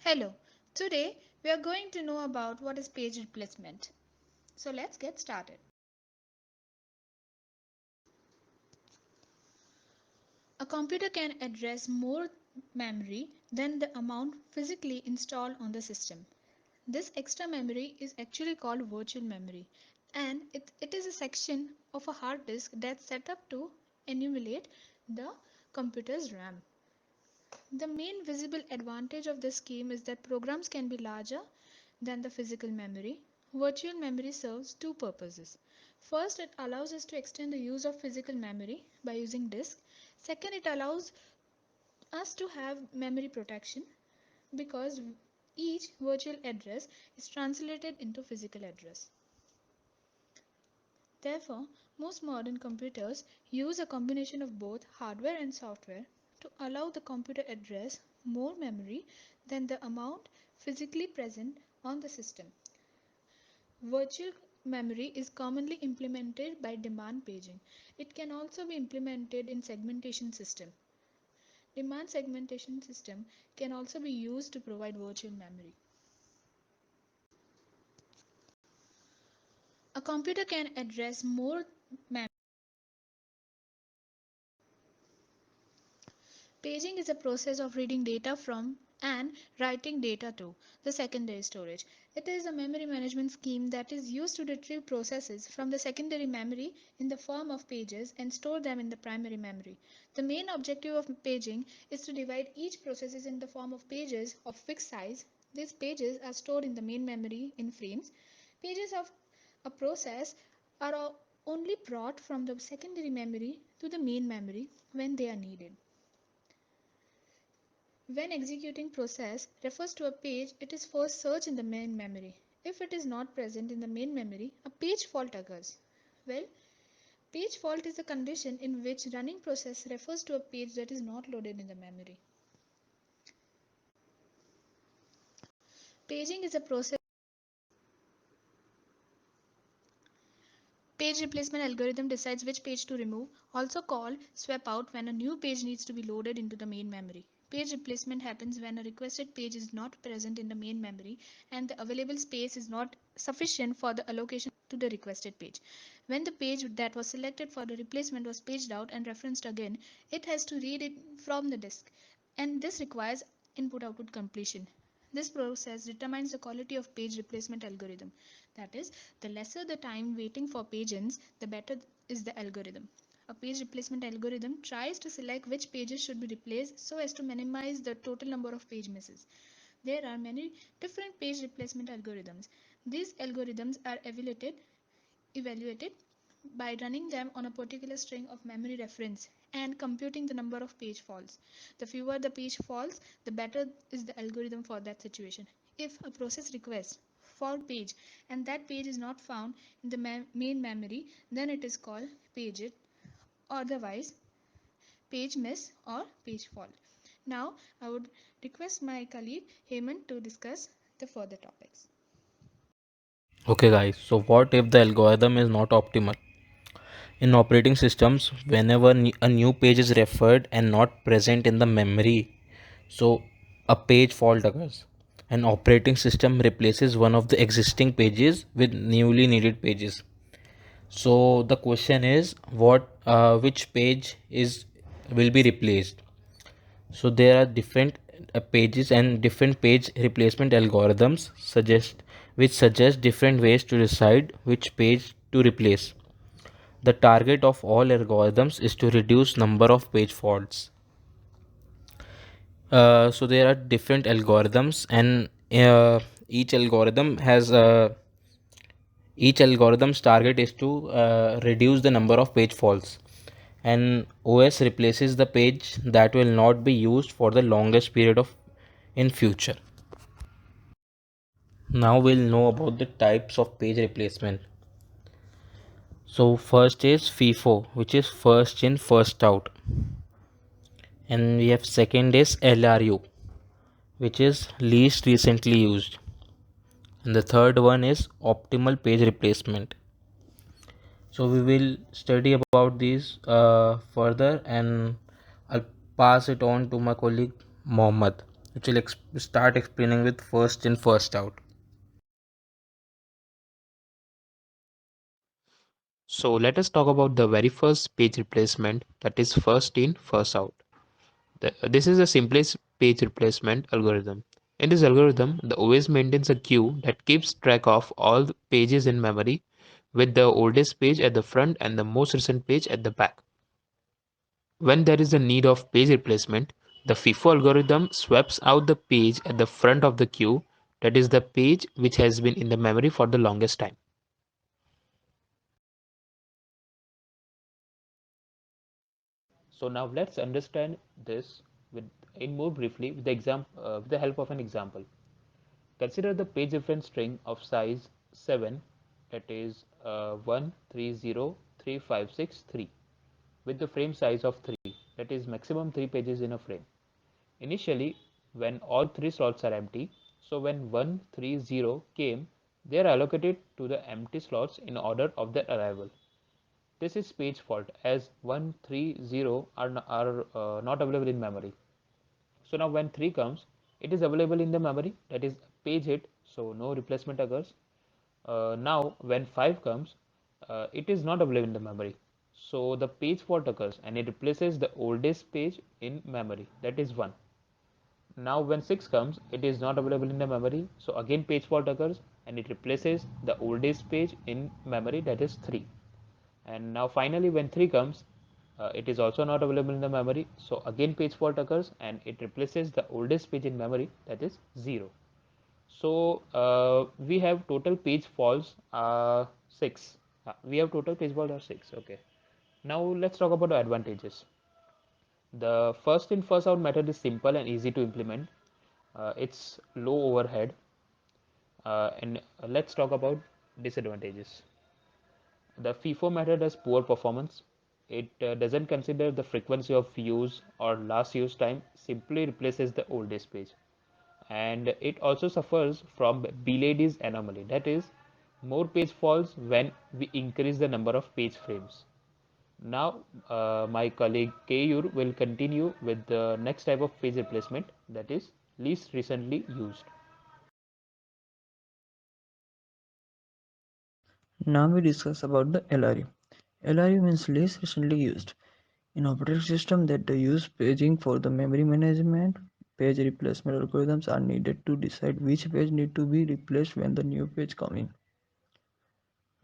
Hello, today we are going to know about what is page replacement. So let's get started. A computer can address more memory than the amount physically installed on the system. This extra memory is actually called virtual memory, and it is a section of a hard disk that's set up to emulate the computer's RAM. The main visible advantage of this scheme is that programs can be larger than the physical memory. Virtual memory serves two purposes. First, it allows us to extend the use of physical memory by using disk. Second, it allows us to have memory protection because each virtual address is translated into physical address. Therefore, most modern computers use a combination of both hardware and software to allow the computer address more memory than the amount physically present on the system. Virtual memory is commonly implemented by demand paging. It can also be implemented in segmentation system. Demand segmentation system can also be used to provide virtual memory. A computer can address more memory. Paging is a process of reading data from and writing data to the secondary storage. It is a memory management scheme that is used to retrieve processes from the secondary memory in the form of pages and store them in the primary memory. The main objective of paging is to divide each process in the form of pages of fixed size. These pages are stored in the main memory in frames. Pages of a process are only brought from the secondary memory to the main memory when they are needed. When executing process refers to a page, it is first searched in the main memory. If it is not present in the main memory, a page fault occurs. Well, page fault is a condition in which running process refers to a page that is not loaded in the memory. Paging is a process. Page replacement algorithm decides which page to remove, also called swap out, when a new page needs to be loaded into the main memory. Page replacement happens when a requested page is not present in the main memory and the available space is not sufficient for the allocation to the requested page. When the page that was selected for the replacement was paged out and referenced again, it has to read it from the disk, and this requires input-output completion. This process determines the quality of page replacement algorithm. That is, the lesser the time waiting for page ends, the better is the algorithm. A page replacement algorithm tries to select which pages should be replaced so as to minimize the total number of page misses. There are many different page replacement algorithms. These algorithms are evaluated by running them on a particular string of memory reference and computing the number of page faults. The fewer the page faults, the better is the algorithm for that situation. If a process requests fault page and that page is not found in the main memory, then it is called page it, otherwise page miss or page fault. Now I would request my colleague Hemant to discuss the further topics. Okay, guys, so what if the algorithm is not optimal? In operating systems, whenever a new page is referred and not present in the memory, so a page fault occurs. An operating system replaces one of the existing pages with newly needed pages. So the question is, which page is will be replaced? So there are different pages and different page replacement algorithms suggest different ways to decide which page to replace. The target of all algorithms is to reduce number of page faults. So there are different algorithms, and each algorithm has each algorithm's target is to reduce the number of page faults. And OS replaces the page that will not be used for the longest period of in future. Now we'll know about the types of page replacement. So first is FIFO, which is first in first out, and we have second is LRU, which is least recently used, and the third one is optimal page replacement. So we will study about these further, and I'll pass it on to my colleague Mohammed. which will start explaining with first in, first out. So let us talk about the very first page replacement, that is first in, first out. This is the simplest page replacement algorithm. In this algorithm, the OS maintains a queue that keeps track of all the pages in memory, with the oldest page at the front and the most recent page at the back. When there is a need of page replacement, the FIFO algorithm swaps out the page at the front of the queue, that is the page which has been in the memory for the longest time. So now let's understand this with in more briefly with with the help of an example. Consider the page reference string of size 7, that is 1303563, with the frame size of 3, that is maximum 3 pages in a frame. Initially, when all 3 slots are empty, so when 130 came, they are allocated to the empty slots in order of their arrival. This is page fault as 130 are not available in memory. So now when 3 comes, it is available in the memory, that is page hit, so no replacement occurs. Now when 5 comes, it is not available in the memory. So the page fault occurs and it replaces the oldest page in memory, that is 1. Now when 6 comes, it is not available in the memory. So again page fault occurs and it replaces the oldest page in memory, that is 3. And now finally when 3 comes, it is also not available in the memory. So again page fault occurs and it replaces the oldest page in memory, that is 0. So we have total page faults 6. We have total page faults are 6. Okay. Now let's talk about the advantages. The first in first out method is simple and easy to implement. It's low overhead. And let's talk about disadvantages. The FIFO method has poor performance. It doesn't consider the frequency of use or last use time, simply replaces the oldest page. And it also suffers from Bilady's anomaly, that is, more page falls when we increase the number of page frames. Now, my colleague Keyur will continue with the next type of page replacement, that is least recently used. Now we discuss about the LRU. LRU means least recently used. In operating system that use paging for the memory management, page replacement algorithms are needed to decide which page need to be replaced when the new page come in.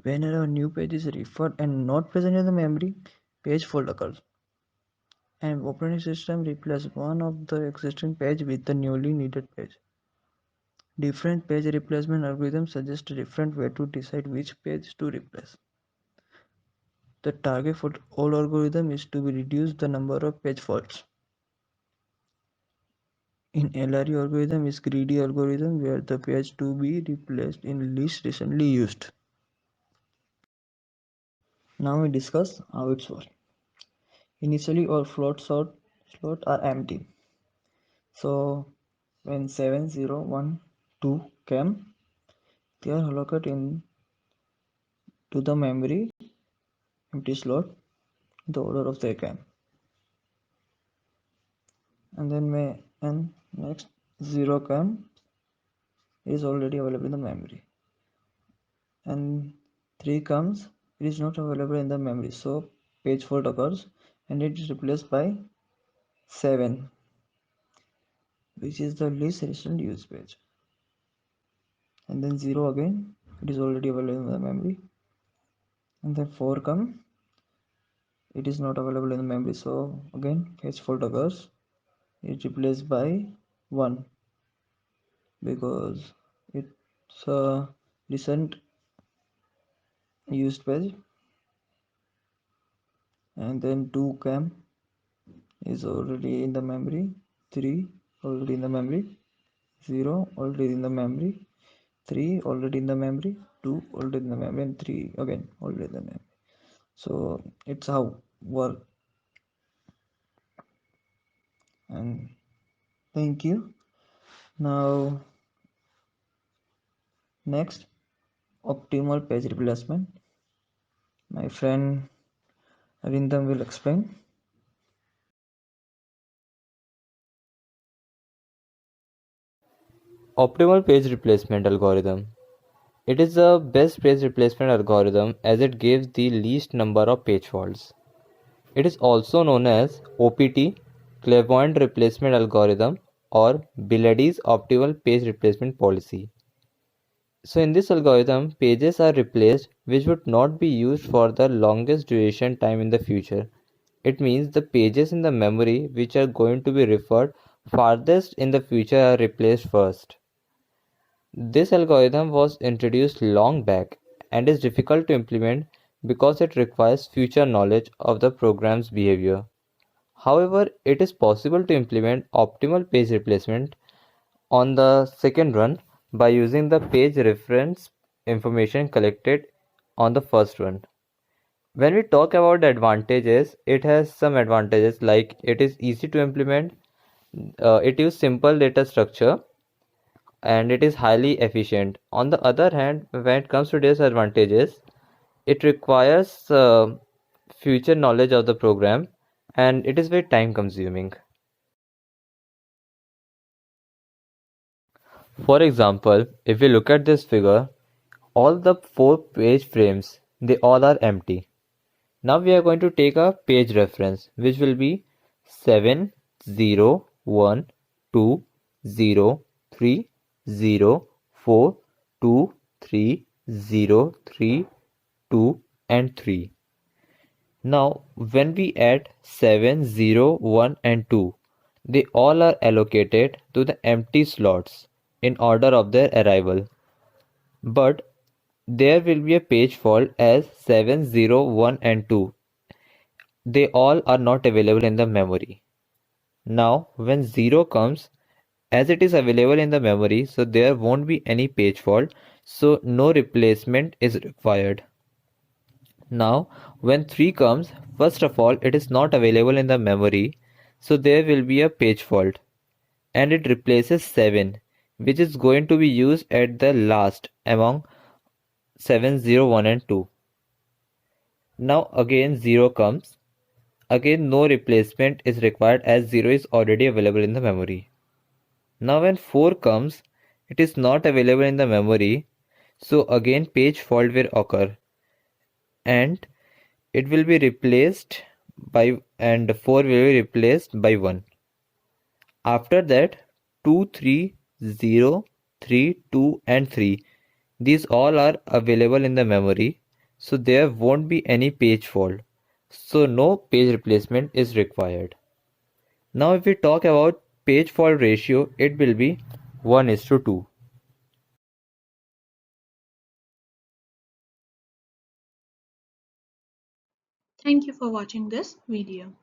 Whenever a new page is referred and not present in the memory, page fault occurs. And operating system replace one of the existing page with the newly needed page. Different page replacement algorithms suggest a different way to decide which page to replace. The target for all algorithm is to reduce the number of page faults. In LRU algorithm is greedy algorithm where the page to be replaced in least recently used. Now we discuss how it's works. Initially all slots are empty. So when 7012 came, they are allocated in to the memory empty slot in the order of they came. And then when next 0 came is already available in the memory. And 3 comes, it is not available in the memory, so page fault occurs and it is replaced by 7, which is the least recent use page. And then 0 again, it is already available in the memory. And then 4 come, it is not available in the memory, so again page fault occurs. It replaced by 1 because it's a recent used page. And then 2 cam is already in the memory, 3 already in the memory, 0 already in the memory, 3 already in the memory, 2 already in the memory, and 3 again already in the memory. So it's how work. And thank you. Now next, optimal page replacement. My friend Arindam will explain. Optimal page replacement algorithm. It is the best page replacement algorithm as it gives the least number of page faults. It is also known as OPT, Clairvoyant Replacement Algorithm, or Bilady's Optimal Page Replacement Policy. So in this algorithm, pages are replaced which would not be used for the longest duration time in the future. It means the pages in the memory which are going to be referred farthest in the future are replaced first. This algorithm was introduced long back and is difficult to implement because it requires future knowledge of the program's behavior. However, it is possible to implement optimal page replacement on the second run by using the page reference information collected on the first run. When we talk about the advantages, it has some advantages like it is easy to implement, it uses simple data structure, and it is highly efficient. On the other hand, when it comes to disadvantages, it requires future knowledge of the program and it is very time consuming. For example, if we look at this figure, all the 4 page frames, they all are empty. Now we are going to take a page reference which will be 7 0 1 2 0 3 0 4 2 3 0 3 2 and 3. Now when we add 7 0 1 and 2, they all are allocated to the empty slots in order of their arrival. But there will be a page fault as 7 0 1 and 2. They all are not available in the memory. Now when 0 comes, as it is available in the memory, so there won't be any page fault, so no replacement is required. Now when 3 comes, first of all it is not available in the memory, so there will be a page fault and it replaces 7, which is going to be used at the last among 7 0 1 and 2. Now again 0 comes. Again no replacement is required as 0 is already available in the memory. Now when 4 comes, it is not available in the memory, so again page fault will occur and it will be replaced by, and 4 will be replaced by 1. After that 2 3 0 3 2 and 3, these all are available in the memory, so there won't be any page fault, so no page replacement is required. Now if we talk about page fault ratio, it will be 1:2. Thank you for watching this video.